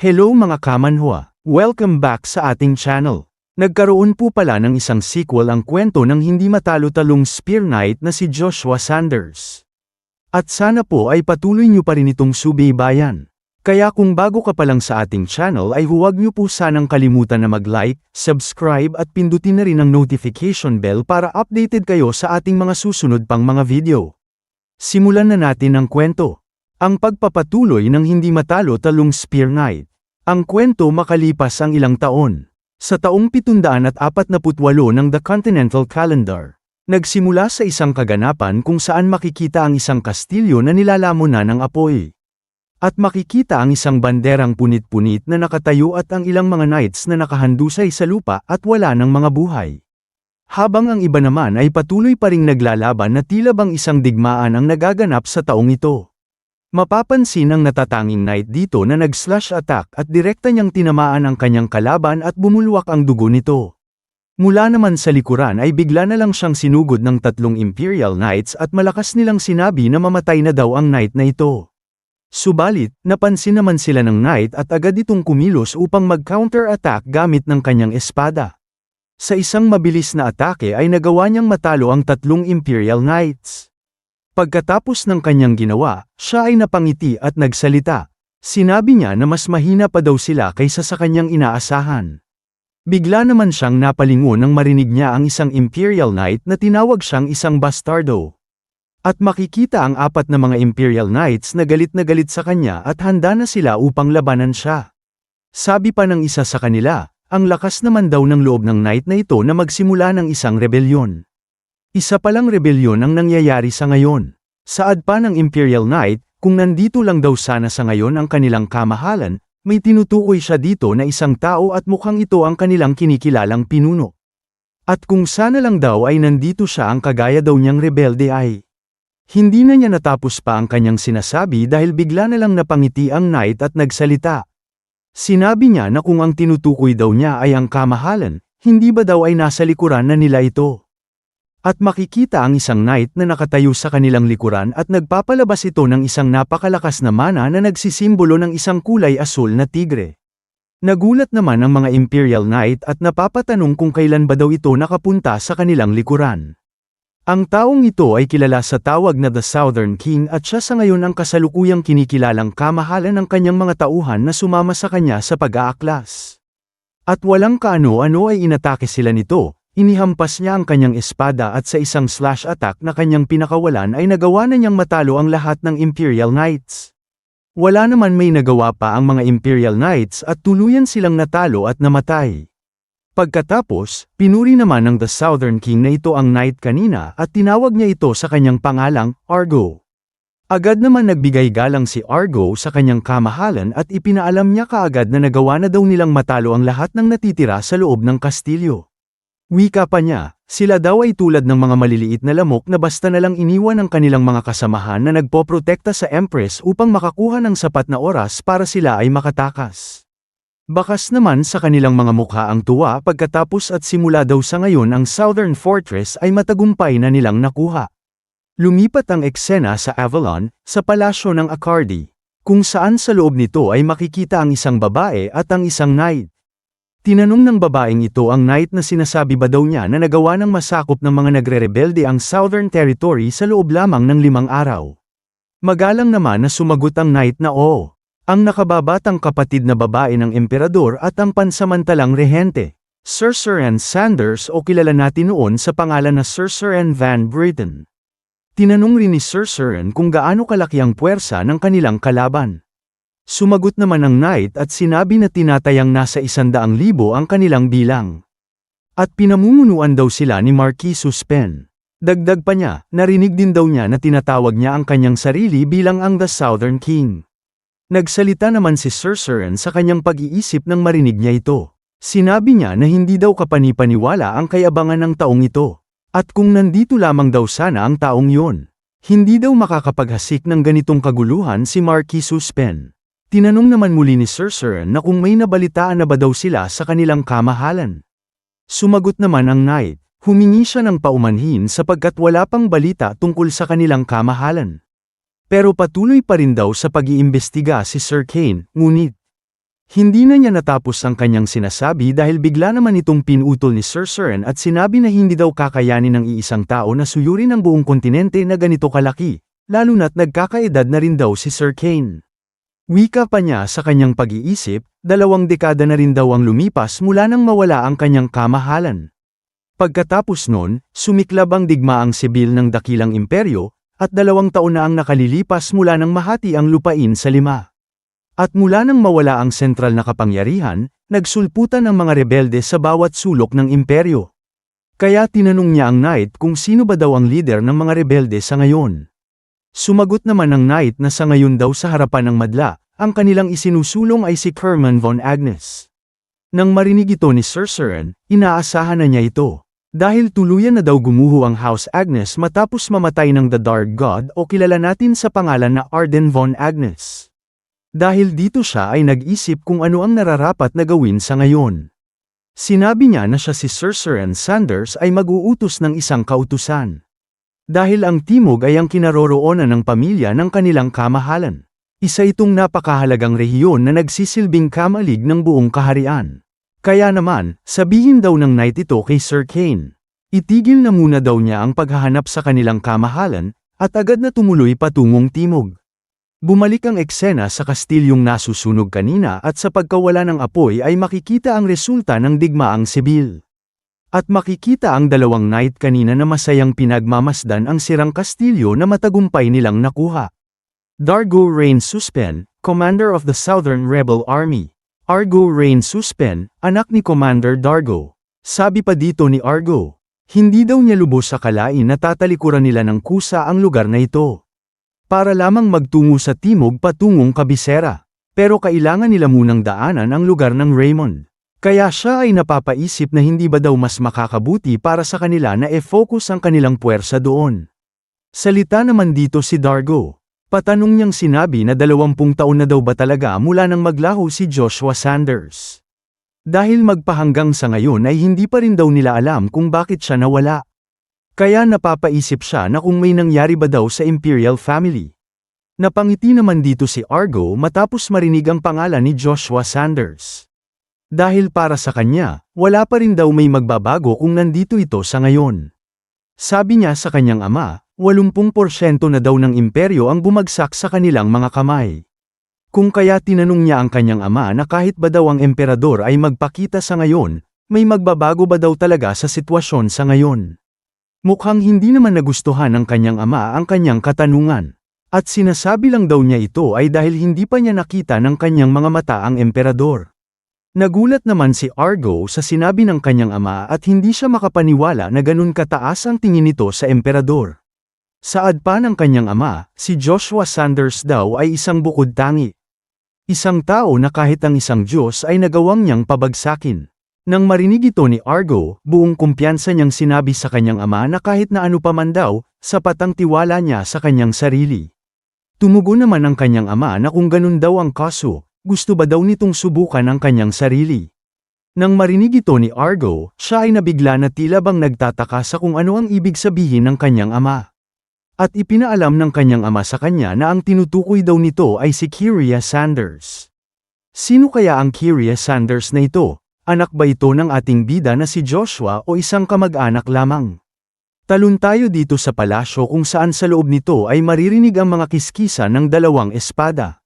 Hello mga kamanhwa! Welcome back sa ating channel. Nagkaroon po pala ng isang sequel ang kwento ng hindi matalo-talong Spear Knight na si Joshua Sanders. At sana po ay patuloy nyo pa rin itong subaybayan. Kaya kung bago ka pa lang sa ating channel ay huwag nyo po sanang kalimutan na mag-like, subscribe at pindutin na rin ang notification bell para updated kayo sa ating mga susunod pang mga video. Simulan na natin ang kwento. Ang pagpapatuloy ng hindi matalo-talong Spear Knight. Ang kwento makalipas ang ilang taon. Sa taong 748 ng The Continental Calendar, nagsimula sa isang kaganapan kung saan makikita ang isang kastilyo na nilalamunan ng apoy. At makikita ang isang banderang punit-punit na nakatayo at ang ilang mga knights na nakahandusay sa lupa at wala ng mga buhay. Habang ang iba naman ay patuloy pa ring naglalaban na tila bang isang digmaan ang nagaganap sa taong ito. Mapapansin ang natatanging knight dito na nag-slash attack at direkta niyang tinamaan ang kanyang kalaban at bumulwak ang dugo nito. Mula naman sa likuran ay bigla na lang siyang sinugod ng 3 Imperial Knights at malakas nilang sinabi na mamatay na daw ang knight na ito. Subalit, napansin naman sila ng knight at agad itong kumilos upang mag-counter-attack gamit ng kanyang espada. Sa isang mabilis na atake ay nagawa niyang matalo ang 3 Imperial Knights. Pagkatapos ng kanyang ginawa, siya ay napangiti at nagsalita. Sinabi niya na mas mahina pa daw sila kaysa sa kanyang inaasahan. Bigla naman siyang napalingon nang marinig niya ang isang Imperial Knight na tinawag siyang isang bastardo. At makikita ang 4 na mga Imperial Knights na galit sa kanya at handa na sila upang labanan siya. Sabi pa ng isa sa kanila, ang lakas naman daw ng loob ng knight na ito na magsimula ng isang rebelyon. Isa palang rebelyon ang nangyayari sa ngayon. Saad pa ng Imperial Knight, kung nandito lang daw sana sa ngayon ang kanilang kamahalan, may tinutukoy siya dito na isang tao at mukhang ito ang kanilang kinikilalang pinuno. At kung sana lang daw ay nandito siya ang kagaya daw niyang rebelde ay. Hindi na niya natapos pa ang kanyang sinasabi dahil bigla na lang napangiti ang knight at nagsalita. Sinabi niya na kung ang tinutukoy daw niya ay ang kamahalan, hindi ba daw ay nasa likuran na nila ito? At makikita ang isang knight na nakatayo sa kanilang likuran at nagpapalabas ito ng isang napakalakas na mana na nagsisimbolo ng isang kulay asul na tigre. Nagulat naman ang mga Imperial Knight at napapatanong kung kailan ba daw ito nakapunta sa kanilang likuran. Ang taong ito ay kilala sa tawag na The Southern King at siya sa ngayon ang kasalukuyang kinikilalang kamahalan ng kanyang mga tauhan na sumama sa kanya sa pag-aaklas. At walang kaano-ano ay inatake sila nito. Inihampas niya ang kanyang espada at sa isang slash attack na kanyang pinakawalan ay nagawa na niyang matalo ang lahat ng Imperial Knights. Wala naman may nagawa pa ang mga Imperial Knights at tuluyan silang natalo at namatay. Pagkatapos, pinuri naman ng The Southern King na ito ang knight kanina at tinawag niya ito sa kanyang pangalang, Argo. Agad naman nagbigay galang si Argo sa kanyang kamahalan at ipinaalam niya kaagad na nagawa na daw nilang matalo ang lahat ng natitira sa loob ng kastilyo. Wika pa niya, sila daw ay tulad ng mga maliliit na lamok na basta nalang iniwan ng kanilang mga kasamahan na nagpoprotekta sa Empress upang makakuha ng sapat na oras para sila ay makatakas. Bakas naman sa kanilang mga mukha ang tuwa pagkatapos at simula daw sa ngayon ang Southern Fortress ay matagumpay na nilang nakuha. Lumipat ang eksena sa Avalon, sa palasyo ng Akardi, kung saan sa loob nito ay makikita ang isang babae at ang isang knight. Tinanong ng babaeng ito ang knight na sinasabi ba daw niya na nagawa ng masakop ng mga nagre-rebelde ang Southern Territory sa loob lamang ng 5 araw. Magalang naman na sumagot ang knight na oo. Ang nakababatang kapatid na babae ng emperador at ang pansamantalang rehente, Sir Suren Sanders o kilala natin noon sa pangalan na Sir Suren Van Britten. Tinanong rin ni Sir Suren kung gaano kalaki ang puwersa ng kanilang kalaban. Sumagot naman ang knight at sinabi na tinatayang nasa 100,000 ang kanilang bilang. At pinamumunuan daw sila ni Marquis Suspin. Dagdag pa niya, narinig din daw niya na tinatawag niya ang kanyang sarili bilang ang The Southern King. Nagsalita naman si Sir Suren sa kanyang pag-iisip nang marinig niya ito. Sinabi niya na hindi daw kapanipaniwala ang kayabangan ng taong ito. At kung nandito lamang daw sana ang taong yon, hindi daw makakapaghasik ng ganitong kaguluhan si Marquis Suspin. Tinanong naman muli ni Sir Suren na kung may nabalitaan na ba daw sila sa kanilang kamahalan. Sumagot naman ang knight, humingi siya ng paumanhin sapagkat wala pang balita tungkol sa kanilang kamahalan. Pero patuloy pa rin daw sa pag-iimbestiga si Sir Kane, ngunit Hindi na niya natapos ang kanyang sinasabi dahil bigla naman itong pinutol ni Sir Seren at sinabi na hindi daw kakayanin ng iisang tao na suyurin ang buong kontinente na ganito kalaki, lalo na't nagkakaedad na rin daw si Sir Kane. Wika pa niya sa kanyang pag-iisip, 2 dekada na rin daw ang lumipas mula nang mawala ang kanyang kamahalan. Pagkatapos nun, sumiklab ang digmaang sibil ng dakilang imperyo, at 2 taon na ang nakalilipas mula nang mahati ang lupain sa 5. At mula nang mawala ang sentral na kapangyarihan, nagsulputan ang mga rebelde sa bawat sulok ng imperyo. Kaya tinanong niya ang knight kung sino ba daw ang leader ng mga rebelde sa ngayon. Sumagot naman ang knight na sa ngayon daw sa harapan ng madla, ang kanilang isinusulong ay si Hermann von Agnes. Nang marinig ito ni Sir Seren, inaasahan na niya ito. Dahil tuluyan na daw gumuho ang House Agnes matapos mamatay ng The Dark God o kilala natin sa pangalan na Arden von Agnes. Dahil dito siya ay nag-isip kung ano ang nararapat na gawin sa ngayon. Sinabi niya na siya si Sir Seren Sanders ay mag-uutos ng isang kautusan. Dahil ang Timog ay ang kinaroroonan ng pamilya ng kanilang kamahalan. Isa itong napakahalagang rehiyon na nagsisilbing kamalig ng buong kaharian. Kaya naman, sabihin daw ng knight ito kay Sir Kane. Itigil na muna daw niya ang paghahanap sa kanilang kamahalan, at agad na tumuloy patungong Timog. Bumalik ang eksena sa kastilyong nasusunog kanina at sa pagkawala ng apoy ay makikita ang resulta ng digmaang sibil. At makikita ang 2 knight kanina na masayang pinagmamasdan ang sirang kastilyo na matagumpay nilang nakuha. Dargo Rain Suspen, Commander of the Southern Rebel Army. Argo Rain Suspen, anak ni Commander Dargo. Sabi pa dito ni Argo, hindi daw niya lubos sa kalain na tatalikuran nila ng kusa ang lugar na ito. Para lamang magtungo sa timog patungong Kabisera. Pero kailangan nila munang daanan ang lugar ng Raymond. Kaya siya ay napapaisip na hindi ba daw mas makakabuti para sa kanila na e-focus ang kanilang puwersa doon. Salita naman dito si Dargo. Patanong niyang sinabi na 20 taon na daw ba talaga mula nang maglaho si Joshua Sanders. Dahil magpahanggang sa ngayon ay hindi pa rin daw nila alam kung bakit siya nawala. Kaya napapaisip siya na kung may nangyari ba daw sa Imperial Family. Napangiti naman dito si Argo matapos marinig ang pangalan ni Joshua Sanders. Dahil para sa kanya, wala pa rin daw may magbabago kung nandito ito sa ngayon. Sabi niya sa kanyang ama, 80% na daw ng imperyo ang bumagsak sa kanilang mga kamay. Kung kaya tinanong niya ang kanyang ama na kahit ba daw ang emperador ay magpakita sa ngayon, may magbabago ba daw talaga sa sitwasyon sa ngayon. Mukhang hindi naman nagustuhan ng kanyang ama ang kanyang katanungan. At sinasabi lang daw niya ito ay dahil hindi pa niya nakita ng kanyang mga mata ang emperador. Nagulat naman si Argo sa sinabi ng kanyang ama at hindi siya makapaniwala na ganun kataas ang tingin nito sa emperador. Saad pa ng kanyang ama, si Joshua Sanders daw ay isang bukod tangi. Isang tao na kahit ang isang Diyos ay nagawang niyang pabagsakin. Nang marinig ito ni Argo, buong kumpiyansa niyang sinabi sa kanyang ama na kahit na ano pa man daw, sapat ang tiwala niya sa kanyang sarili. Tumugon naman ang kanyang ama na kung ganun daw ang kaso, gusto ba daw nitong subukan ang kanyang sarili. Nang marinig ito ni Argo, siya ay nabigla na tila bang nagtataka sa kung ano ang ibig sabihin ng kanyang ama. At ipinaalam ng kanyang ama sa kanya na ang tinutukoy daw nito ay si Kyria Sanders. Sino kaya ang Kyria Sanders na ito? Anak ba ito ng ating bida na si Joshua o isang kamag-anak lamang? Talon tayo dito sa palasyo kung saan sa loob nito ay maririnig ang mga kiskisa ng 2 espada.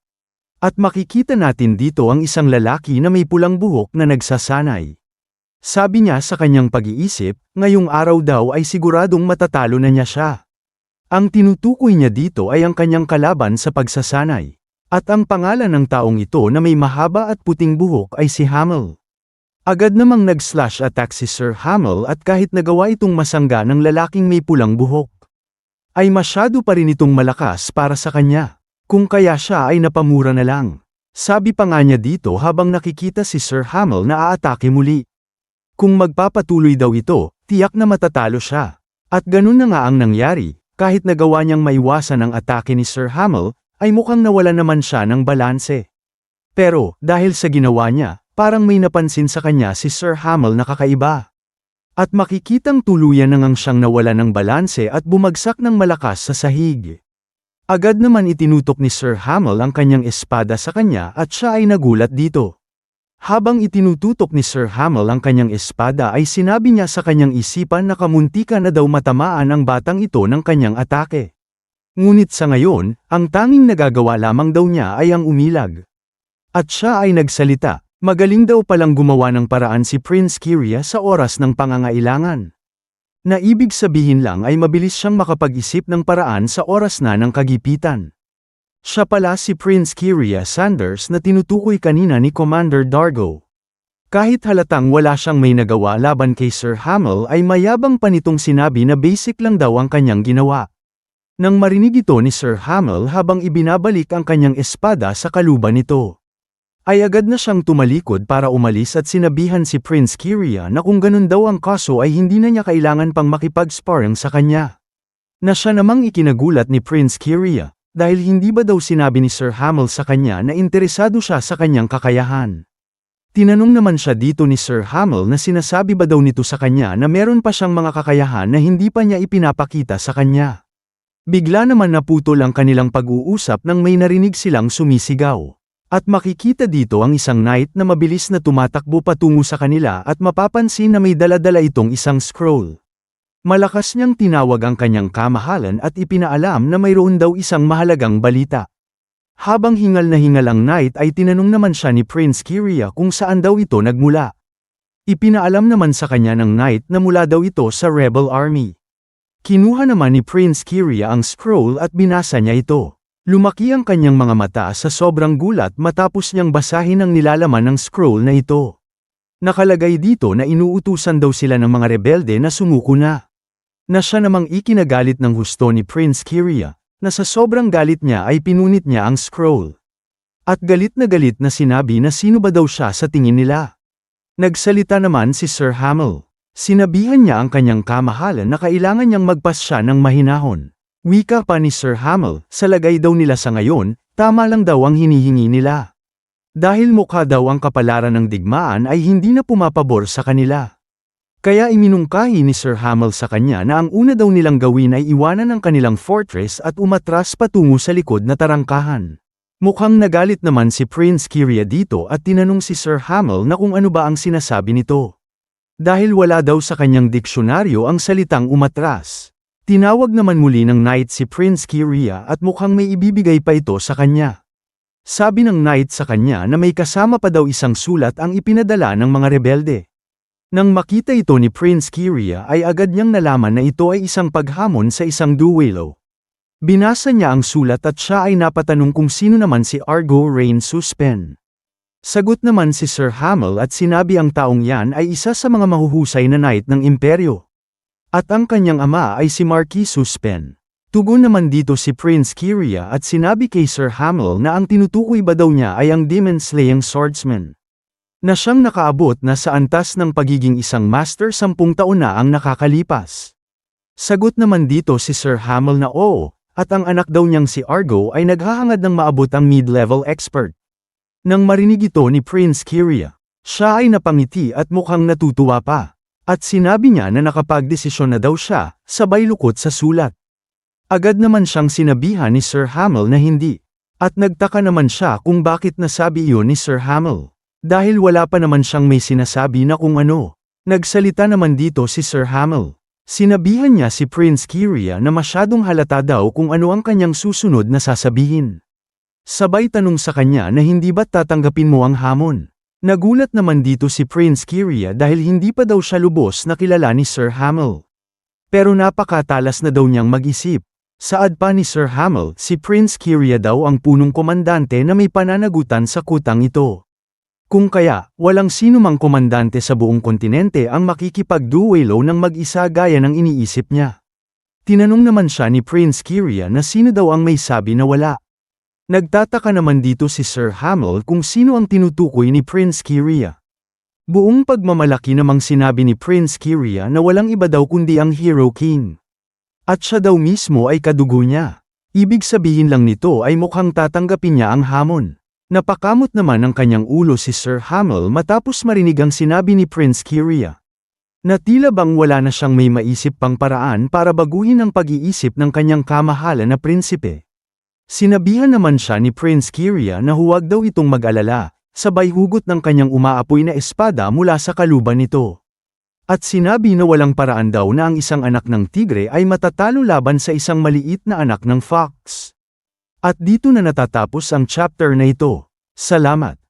At makikita natin dito ang isang lalaki na may pulang buhok na nagsasanay. Sabi niya sa kanyang pag-iisip, ngayong araw daw ay siguradong matatalo na niya siya. Ang tinutukoy niya dito ay ang kanyang kalaban sa pagsasanay. At ang pangalan ng taong ito na may mahaba at puting buhok ay si Hamel. Agad namang nag-slash attack si Sir Hamel at kahit nagawa itong masangga ng lalaking may pulang buhok, ay masyado pa rin itong malakas para sa kanya. Kung kaya siya ay napamura na lang. Sabi pa nga niya dito habang nakikita si Sir Hamel na aatake muli. Kung magpapatuloy daw ito, tiyak na matatalo siya. At ganun na nga ang nangyari, kahit nagawa niyang maiwasan ang atake ni Sir Hamel, ay mukhang nawala naman siya ng balanse. Pero, dahil sa ginawa niya, parang may napansin sa kanya si Sir Hamel na kakaiba. At makikitang tuluyan na ngang siyang nawala ng balanse at bumagsak ng malakas sa sahig. Agad naman itinutok ni Sir Hamel ang kanyang espada sa kanya at siya ay nagulat dito. Habang itinututok ni Sir Hamill ang kanyang espada ay sinabi niya sa kanyang isipan na kamuntika na daw matamaan ang batang ito ng kanyang atake. Ngunit sa ngayon, ang tanging nagagawa lamang daw niya ay ang umilag. At siya ay nagsalita, magaling daw palang gumawa ng paraan si Prince Kyria sa oras ng pangangailangan. Na ibig sabihin lang ay mabilis siyang makapag-isip ng paraan sa oras na ng kagipitan. Siya pala si Prince Kyria Sanders na tinutukoy kanina ni Commander Dargo. Kahit halatang wala siyang may nagawa laban kay Sir Hamill ay mayabang pa nitong sinabi na basic lang daw ang kanyang ginawa. Nang marinig ito ni Sir Hamill habang ibinabalik ang kanyang espada sa kaluban nito, ay agad na siyang tumalikod para umalis at sinabihan si Prince Kyria na kung ganun daw ang kaso ay hindi na niya kailangan pang makipag-sparring sa kanya. Na siya namang ikinagulat ni Prince Kyria. Dahil hindi ba daw sinabi ni Sir Hamill sa kanya na interesado siya sa kanyang kakayahan? Tinanong naman siya dito ni Sir Hamill na sinasabi ba daw nito sa kanya na meron pa siyang mga kakayahan na hindi pa niya ipinapakita sa kanya. Bigla naman naputol ang kanilang pag-uusap nang may narinig silang sumisigaw. At makikita dito ang isang knight na mabilis na tumatakbo patungo sa kanila at mapapansin na may dala-dala itong isang scroll. Malakas niyang tinawag ang kanyang kamahalan at ipinaalam na mayroon daw isang mahalagang balita. Habang hingal na hingal ang knight ay tinanong naman siya ni Prince Kyria kung saan daw ito nagmula. Ipinaalam naman sa kanya ng knight na mula daw ito sa rebel army. Kinuha naman ni Prince Kyria ang scroll at binasa niya ito. Lumaki ang kanyang mga mata sa sobrang gulat matapos niyang basahin ang nilalaman ng scroll na ito. Nakalagay dito na inuutusan daw sila ng mga rebelde na sumuko na. Na siya namang ikinagalit ng husto ni Prince Kyria, na sa sobrang galit niya ay pinunit niya ang scroll. At galit na sinabi na sino ba daw siya sa tingin nila. Nagsalita naman si Sir Hamill. Sinabihan niya ang kanyang kamahalan na kailangan niyang magpasya ng mahinahon. Wika pa ni Sir Hamill, sa lagay daw nila sa ngayon, tama lang daw ang hinihingi nila. Dahil mukha daw ang kapalaran ng digmaan ay hindi na pumapabor sa kanila. Kaya iminungkahi ni Sir Hamill sa kanya na ang una daw nilang gawin ay iwanan ang kanilang fortress at umatras patungo sa likod na tarangkahan. Mukhang nagalit naman si Prince Kyria dito at tinanong si Sir Hamill na kung ano ba ang sinasabi nito. Dahil wala daw sa kanyang diksyonaryo ang salitang umatras. Tinawag naman muli ng knight si Prince Kyria at mukhang may ibibigay pa ito sa kanya. Sabi ng knight sa kanya na may kasama pa daw isang sulat ang ipinadala ng mga rebelde. Nang makita ito ni Prince Kyria ay agad niyang nalaman na ito ay isang paghamon sa isang duelo. Binasa niya ang sulat at siya ay napatanong kung sino naman si Argo Rain Suspen. Sagot naman si Sir Hamill at sinabi ang taong yan ay isa sa mga mahuhusay na knight ng imperyo. At ang kanyang ama ay si Marquis Suspen. Tugon naman dito si Prince Kyria at sinabi kay Sir Hamill na ang tinutukoy ba daw niya ay ang demon-slaying swordsman. Na siyang nakaabot na sa antas ng pagiging isang master 10 taon na ang nakakalipas. Sagot naman dito si Sir Hamill na oo, at ang anak daw niyang si Argo ay naghahangad ng maabot ang mid-level expert. Nang marinig ito ni Prince Kyria, siya ay napangiti at mukhang natutuwa pa. At sinabi niya na nakapagdesisyon na daw siya, sabay lukot sa sulat. Agad naman siyang sinabihan ni Sir Hamill na hindi. At nagtaka naman siya kung bakit nasabi iyon ni Sir Hamill. Dahil wala pa naman siyang may sinasabi na kung ano. Nagsalita naman dito si Sir Hamill. Sinabihan niya si Prince Kyria na masyadong halata daw kung ano ang kanyang susunod na sasabihin. Sabay tanong sa kanya na hindi ba't tatanggapin mo ang hamon. Nagulat naman dito si Prince Kyria dahil hindi pa daw siya lubos na kilala ni Sir Hamill. Pero napakatalas na daw niyang mag-isip. Saad pa ni Sir Hamill, si Prince Kyria daw ang punong komandante na may pananagutan sa kutang ito. Kung kaya, walang sino mang komandante sa buong kontinente ang makikipagduelo ng mag-isa gaya ng iniisip niya. Tinanong naman siya ni Prince Kyria na sino daw ang may sabi na wala. Nagtataka naman dito si Sir Hamill kung sino ang tinutukoy ni Prince Kyria. Buong pagmamalaki namang sinabi ni Prince Kyria na walang iba daw kundi ang Hero King. At siya daw mismo ay kadugo niya. Ibig sabihin lang nito ay mukhang tatanggapin niya ang hamon. Napakamot naman ang kanyang ulo si Sir Hamill matapos marinig ang sinabi ni Prince Kyria. Na tila bang wala na siyang may maisip pang paraan para baguhin ang pag-iisip ng kanyang kamahalan na prinsipe. Sinabihan naman siya ni Prince Kyria na huwag daw itong mag-alala, sabay hugot ng kanyang umaapoy na espada mula sa kaluban nito. At sinabi na walang paraan daw na ang isang anak ng tigre ay matatalo laban sa isang maliit na anak ng fox. At dito na natatapos ang chapter na ito. Salamat.